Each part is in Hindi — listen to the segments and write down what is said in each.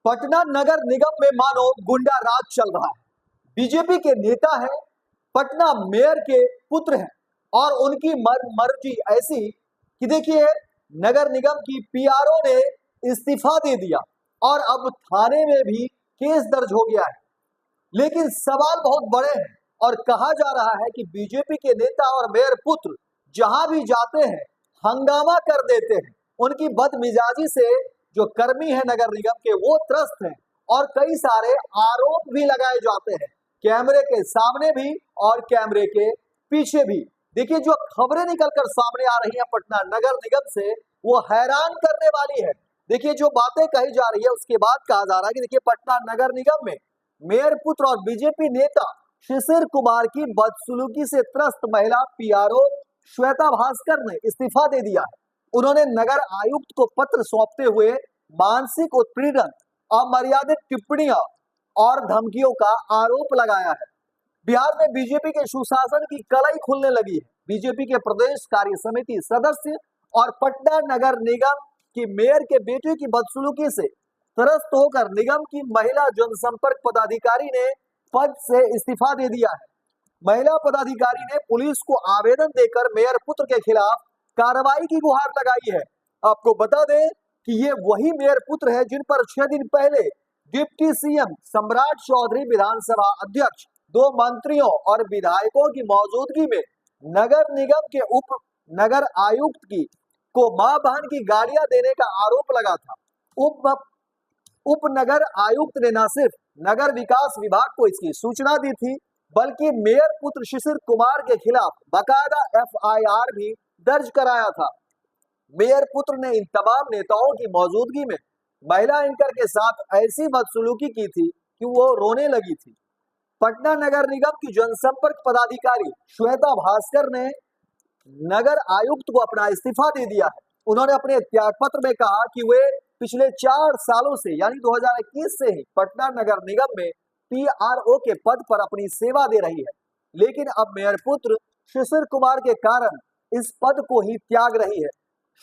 पटना नगर निगम में मानो गुंडा राज चल रहा है। बीजेपी के नेता है, पटना मेयर के पुत्र हैं और उनकी मर्जी ऐसी कि देखिए नगर निगम की पीआरओ ने इस्तीफा दे दिया और अब थाने में भी केस दर्ज हो गया है। लेकिन सवाल बहुत बड़े हैं और कहा जा रहा है कि बीजेपी के नेता और मेयर पुत्र जहां भी जाते हैं हंगामा कर देते हैं। उनकी बदमिजाजी से जो कर्मी है नगर निगम के वो त्रस्त हैं और कई सारे आरोप भी लगाए जाते हैं, कैमरे के सामने भी और कैमरे के पीछे भी। देखिए जो खबरें निकलकर सामने आ रही हैं पटना नगर निगम से वो हैरान करने वाली है। देखिए जो बातें कही जा रही है उसके बाद कहा जा रहा है कि देखिए पटना नगर निगम में मेयर पुत्र और बीजेपी नेता शिशिर कुमार की बदसलूकी से त्रस्त महिला पीआरओ श्वेता भास्कर ने इस्तीफा दे दिया है। उन्होंने नगर आयुक्त को पत्र सौंपते हुए मानसिक उत्पीड़न, अमर्यादित टिप्पणियां और धमकियों का आरोप लगाया है। बिहार में बीजेपी के सुशासन की कलई खुलने लगी है। बीजेपी के प्रदेश कार्य समिति सदस्य और पटना नगर निगम की मेयर के बेटे की बदसलूकी से त्रस्त होकर निगम की महिला जनसंपर्क पदाधिकारी ने पद से इस्तीफा दे दिया है। महिला पदाधिकारी ने पुलिस को आवेदन देकर मेयर पुत्र के खिलाफ कार्रवाई की गुहार लगाई है। आपको बता दें कि ये वही मेयर पुत्र है जिन पर 6 दिन पहले डिप्टी सीएम सम्राट चौधरी, विधानसभा अध्यक्ष, 2 मंत्रियों और विधायकों की मौजूदगी में नगर निगम के उप नगर आयुक्त की को मां बहन की गालियां देने का आरोप लगा था। उप नगर आयुक्त ने न सिर्फ नगर विकास विभाग को इसकी सूचना दी थी बल्कि मेयर पुत्र शिशिर कुमार के खिलाफ बाकायदा एफआईआर भी दर्ज कराया था। मेयर पुत्र ने इन तमाम नेताओं की मौजूदगी में महिला एंकर के साथ ऐसी बदसलूकी की थी कि वो रोने लगी थी। पटना नगर निगम की जनसंपर्क पदाधिकारी श्वेता भास्कर ने नगर आयुक्त को अपना इस्तीफा दे दिया है। उन्होंने अपने त्याग पत्र में कहा कि वे पिछले 4 सालों से यानी 2021 से ही पटना नगर निगम में पीआरओ के पद पर अपनी सेवा दे रही है, लेकिन अब मेयर पुत्र शिशिर कुमार के कारण इस पद को ही त्याग रही है।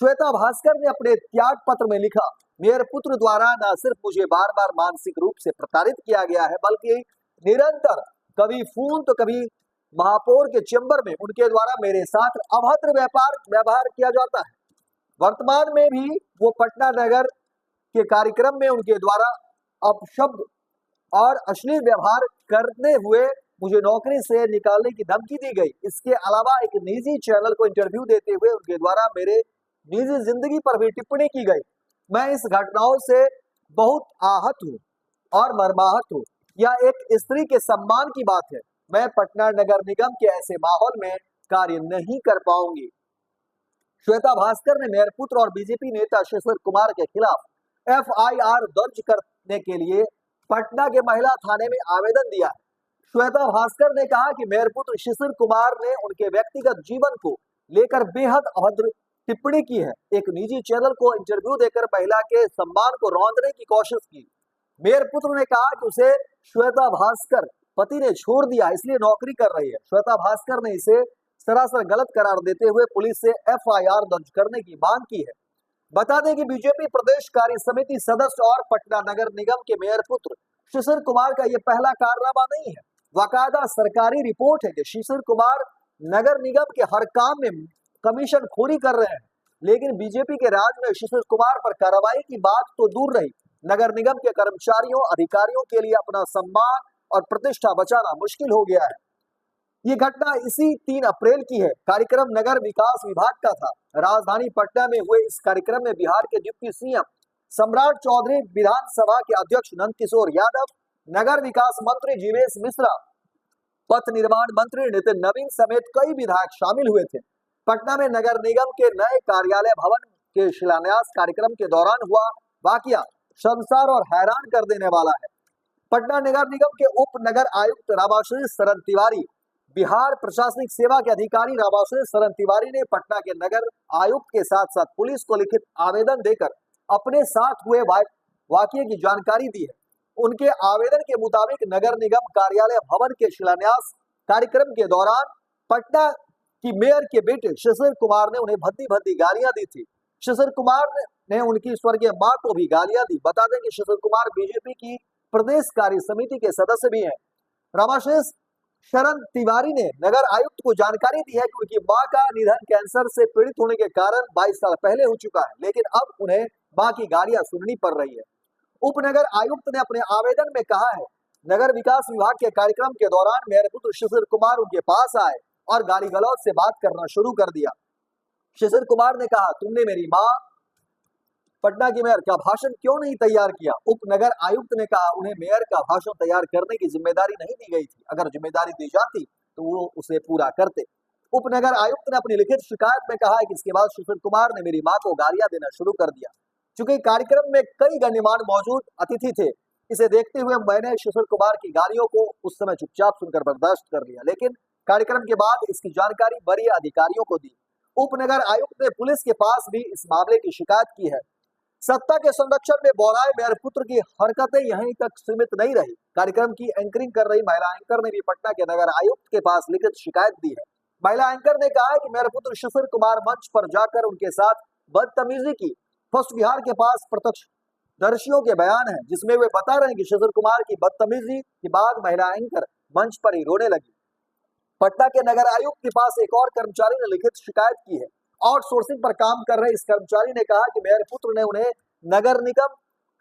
श्वेता भास्कर ने अपने त्याग पत्र में लिखा, मेयर पुत्र द्वारा न सिर्फ मुझे बार बार मानसिक रूप से प्रताड़ित किया गया है बल्कि निरंतर कभी फोन तो कभी महापौर के चैम्बर में उनके द्वारा मेरे साथ अभद्र व्यवहार किया जाता है। वर्तमान में भी वो पटना नगर के कार्यक्रम में उनके द्वारा अपशब्द और अश्लील व्यवहार करते हुए मुझे नौकरी से निकालने की धमकी दी गई। इसके अलावा एक निजी चैनल को इंटरव्यू देते हुए उनके द्वारा मेरे निजी जिंदगी पर भी टिप्पणी की गई। मैं इस घटनाओं से बहुत आहत हूँ और मर्माहत हूँ। यह एक स्त्री के सम्मान की बात है। मैं पटना नगर निगम के ऐसे माहौल में कार्य नहीं कर पाऊंगी। श्वेता भास्कर ने मेयर पुत्र और बीजेपी नेता शिशिर कुमार के खिलाफ एफआईआर दर्ज करने के लिए पटना के महिला थाने में आवेदन दिया है। श्वेता भास्कर ने कहा कि मेयर पुत्र शिशिर कुमार ने उनके व्यक्तिगत जीवन को लेकर बेहद अभद्र टिप्पणी की है। एक निजी चैनल को इंटरव्यू देकर महिला के सम्मान को रौंदने की कोशिश की। मेयर पुत्र ने कहा कि उसे श्वेता भास्कर पति ने छोड़ दिया इसलिए नौकरी कर रही है। श्वेता भास्कर ने इसे सरासर गलत करार देते हुए पुलिस से एफआईआर दर्ज करने की मांग की है। बता दें कि बीजेपी प्रदेश कार्य समिति सदस्य और पटना नगर निगम के मेयर पुत्र शिशिर कुमार का यह पहला कारनामा नहीं है। बाकायदा सरकारी रिपोर्ट है कि शिशिर कुमार नगर निगम के हर काम में कमीशन खोरी कर रहे हैं, लेकिन बीजेपी के राज में शिशिर कुमार पर कार्रवाई की बात तो दूर रही, नगर निगम के कर्मचारियों अधिकारियों के लिए अपना सम्मान और प्रतिष्ठा बचाना मुश्किल हो गया है। ये घटना इसी 3 अप्रैल की है। कार्यक्रम नगर विकास विभाग का था। राजधानी पटना में हुए इस कार्यक्रम में बिहार के डिप्टी सीएम सम्राट चौधरी, विधानसभा के अध्यक्ष नंदकिशोर यादव, नगर विकास मंत्री जीवेश मिश्रा, पथ निर्माण मंत्री नितिन नवीन समेत कई विधायक शामिल हुए थे। पटना में नगर निगम के नए कार्यालय भवन के शिलान्यास कार्यक्रम के दौरान हुआ वाकया शर्मसार और हैरान कर देने वाला है। पटना नगर निगम के उप नगर आयुक्त रामाश्री शरण तिवारी, बिहार प्रशासनिक सेवा के अधिकारी रामाश्री शरण तिवारी ने पटना के नगर आयुक्त के साथ साथ पुलिस को लिखित आवेदन देकर अपने साथ हुए वाकये की जानकारी दी है। उनके आवेदन के मुताबिक नगर निगम कार्यालय भवन के शिलान्यास कार्यक्रम के दौरान पटना की मेयर के बेटे शिशिर कुमार ने उन्हें भद्दी भद्दी गालियां दी थी। शिशिर कुमार ने उनकी स्वर्गीय मां को भी गालियां दी। बता दें कि शिशिर कुमार बीजेपी की प्रदेश कार्य समिति के सदस्य भी हैं। रमाशेष शरण तिवारी ने नगर आयुक्त को जानकारी दी है कि उनकी मां का निधन कैंसर से पीड़ित होने के कारण 22 साल पहले हो चुका है, लेकिन अब उन्हें मां की गालियां सुननी पड़ रही है। उपनगर आयुक्त ने अपने आवेदन में कहा है, नगर विकास विभाग के कार्यक्रम के दौरान मेयर पुत्र शिशिर कुमार उनके पास आए और गाली गलौज से बात करना शुरू कर दिया। शिशिर कुमार ने कहा, तुमने मेरी मां पटना की मेयर का भाषण क्यों नहीं तैयार किया? उपनगर आयुक्त ने कहा, उन्हें मेयर का भाषण तैयार करने की जिम्मेदारी नहीं दी गई थी। अगर जिम्मेदारी दी जाती तो वो उसे पूरा करते। उपनगर आयुक्त ने अपनी लिखित शिकायत में कहा है कि इसके बाद शिशिर कुमार ने मेरी मां को गालियां देना शुरू कर दिया। चूंकि कार्यक्रम में कई गण्यमान्य मौजूद अतिथि थे, इसे देखते हुए मैंने शिशिर कुमार की गालियों को उस समय चुपचाप सुनकर बर्दाश्त कर लिया, लेकिन कार्यक्रम के बाद इसकी जानकारी वरीय अधिकारियों को दी। उपनगर आयुक्त ने पुलिस के पास भी इस मामले की शिकायत की है। सत्ता के संरक्षण में बौराए मेयर पुत्र की हरकतें यहीं तक सीमित नहीं रही। कार्यक्रम की एंकरिंग कर रही महिला एंकर ने भी पटना के नगर आयुक्त के पास लिखित शिकायत दी है। महिला एंकर ने कहा है कि मेयर पुत्र शिशिर कुमार मंच पर जाकर उनके साथ बदतमीजी की। फर्स्ट बिहार के पास प्रत्यक्षदर्शियों के बयान है, जिसमें वे बता रहे हैं कि शिशिर कुमार की बदतमीजी के बाद महिला एंकर मंच पर ही रोने लगी। पटना के नगर आयुक्त के पास एक और कर्मचारी ने लिखित शिकायत की है। आउटसोर्सिंग पर काम कर रहे इस कर्मचारी ने कहा कि मेयर पुत्र ने उन्हें नगर निगम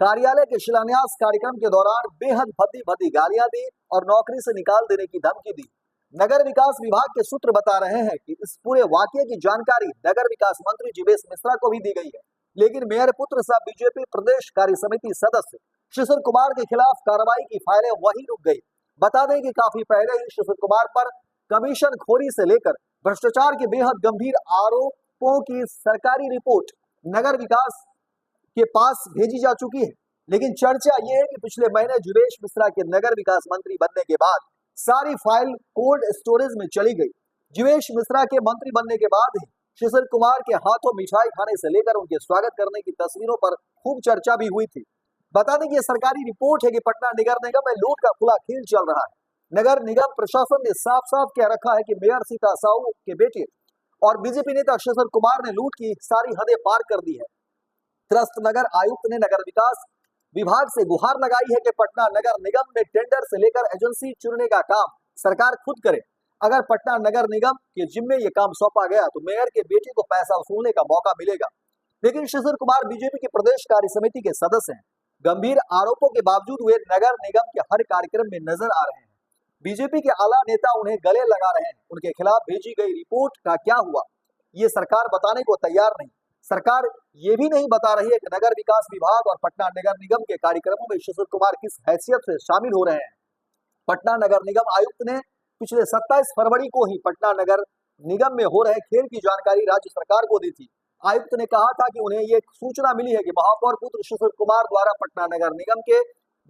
कार्यालय के शिलान्यास कार्यक्रम के दौरान बेहद भद्दी भद्दी गालियां दी और नौकरी से निकाल देने की धमकी दी। नगर विकास विभाग के सूत्र बता रहे हैं कि इस पूरे वाकये की जानकारी नगर विकास मंत्री जीवेश मिश्रा को भी दी गई है, लेकिन मेयर पुत्र सह बीजेपी प्रदेश कार्य समिति सदस्य शिशिर कुमार के खिलाफ कार्रवाई की फाइलें वहीं रुक गई। बता दें कि काफी पहले ही शिशिर कुमार पर कमीशन खोरी से लेकर भ्रष्टाचार के बेहद गंभीर आरोपों की सरकारी रिपोर्ट नगर विकास के पास भेजी जा चुकी है, लेकिन चर्चा यह है कि पिछले महीने जीवेश मिश्रा के नगर विकास मंत्री बनने के बाद सारी फाइल कोल्ड स्टोरेज में चली गई। जीवेश मिश्रा के मंत्री बनने के बाद ही शिशिर कुमार के हाथों मिठाई खाने से लेकर उनके स्वागत करने की तस्वीरों पर खूब चर्चा भी हुई थी। बता दें कि यह सरकारी रिपोर्ट है कि पटना नगर निगम में लूट का खुला खेल चल रहा है। नगर निगम प्रशासन ने साफ साफ कह रखा है कि मेयर सीता साहू के बेटे और बीजेपी नेता शिशिर कुमार ने लूट की सारी हदें पार कर दी है। त्रस्त नगर आयुक्त ने नगर विकास विभाग से गुहार लगाई है कि पटना नगर निगम में टेंडर से लेकर एजेंसी चुनने का काम सरकार खुद करे। अगर पटना नगर निगम के जिम्मे ये काम सौंपा गया तो मेयर के बेटे को पैसा वसूलने का मौका मिलेगा। लेकिन शिशिर कुमार बीजेपी के प्रदेश कार्य समिति के सदस्य हैं। गंभीर आरोपों के बावजूद वे नगर निगम के हर कार्यक्रम में नजर आ रहे हैं। बीजेपी के आला नेता उन्हें गले लगा रहे हैं। उनके खिलाफ भेजी गई रिपोर्ट का क्या हुआ, ये सरकार बताने को तैयार नहीं। सरकार ये भी नहीं बता रही है कि नगर विकास विभाग और पटना नगर निगम के कार्यक्रमों में शिशिर कुमार किस हैसियत से शामिल हो रहे हैं। पटना नगर निगम आयुक्त ने पिछले 27 फरवरी को ही पटना नगर निगम में हो रहे खेल की जानकारी राज्य सरकार को दी थी। आयुक्त ने कहा था कि उन्हें ये सूचना मिली है कि महापौर पुत्र शिशिर कुमार द्वारा पटना नगर निगम के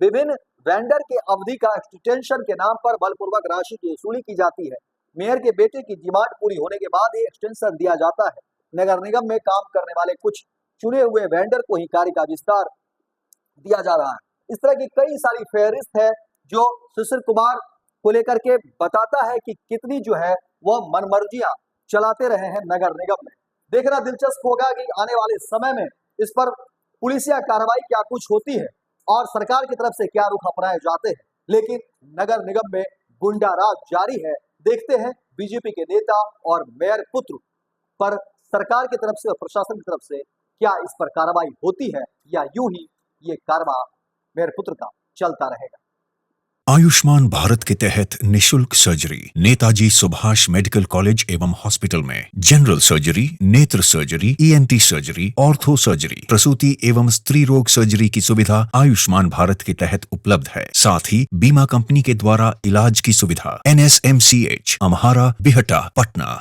विभिन्न वेंडर के अवधि का एक्सटेंशन के नाम पर बलपूर्वक राशि की वसूली की जाती है। मेयर के बेटे की डिमांड पूरी होने के बाद ही एक्सटेंशन दिया जाता है। नगर निगम में काम करने वाले कुछ चुने हुए वेंडर को ही कार्य का विस्तार दिया जा रहा है। इस तरह की कई सारी फेहरिस्त है जो शिशिर कुमार को लेकर के बताता है कि कितनी जो है वह मनमर्जियां चलाते रहे हैं नगर निगम में। देखना दिलचस्प होगा कि आने वाले समय में इस पर पुलिसिया कार्रवाई क्या कुछ होती है और सरकार की तरफ से क्या रुख अपनाए जाते हैं। लेकिन नगर निगम में गुंडा राज जारी है। देखते हैं बीजेपी के नेता और मेयर पुत्र पर सरकार की तरफ से और प्रशासन की तरफ से क्या इस पर कार्रवाई होती है या यूं ही ये कारवां मेयर पुत्र का चलता रहेगा। आयुष्मान भारत के तहत निशुल्क surgery Netaji Subhash medical college एवं हॉस्पिटल में जनरल सर्जरी, नेत्र surgery, ENT surgery, ortho surgery, प्रसूति एवं स्त्री रोग सर्जरी की सुविधा आयुष्मान भारत के तहत उपलब्ध है। साथ ही बीमा कंपनी के द्वारा इलाज की सुविधा। NSMCH, अम्हारा, बिहटा, पटना।